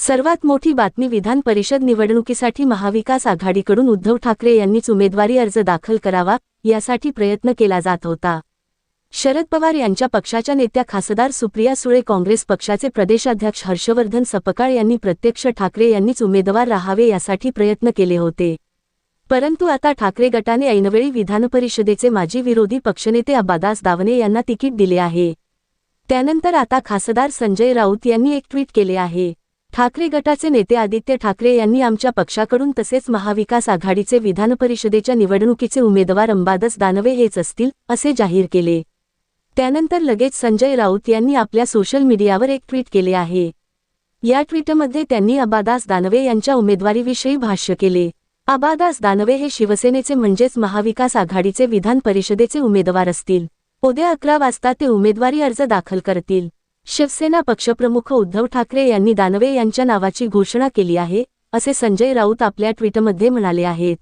सर्वात मोठी बातमी विधान परिषद निवडणुकीसाठी महाविकास आघाडीकडून उद्धव ठाकरे यांनीच उमेदवारी अर्ज दाखल करावा यासाठी प्रयत्न केला जात होता। शरद पवार यांच्या पक्षाच्या नेत्या खासदार सुप्रिया सुळे, काँग्रेस पक्षाचे प्रदेशाध्यक्ष हर्षवर्धन सपकाळ यांनी प्रत्यक्ष ठाकरे यांनीच उमेदवार राहावे यासाठी प्रयत्न केले होते। परंतु आता ठाकरे गटाने ऐनवेळी विधानपरिषदेचे माजी विरोधी पक्षनेते अब्बादास दानवे यांना तिकीट दिले आहे। त्यानंतर आता खासदार संजय राऊत यांनी एक ट्विट केले आहे। ठाकरे गटाचे नेते आदित्य ठाकरे यांनी आमच्या पक्षाकडून तसेच महाविकास आघाडीचे विधानपरिषदेच्या निवडणुकीचे उमेदवार अब्बादास दानवे हेच असतील असे जाहीर केले। त्यानंतर लगेच संजय राऊत यांनी आपल्या सोशल मीडियावर एक ट्विट केले आहे। या ट्विटमध्ये त्यांनी अब्बादास दानवे यांच्या उमेदवारीविषयी भाष्य केले। अब्बादास दानवे हे शिवसेनेचे म्हणजेच महाविकास आघाडीचे विधान परिषदेचे उमेदवार असतील। उद्या 11 वाजता ते उमेदवारी अर्ज दाखल करतील। शिवसेना पक्षप्रमुख उद्धव ठाकरे यांनी दानवे यांच्या नावाची घोषणा केली आहे, असे संजय राऊत आपल्या ट्विटमध्ये म्हणाले आहेत।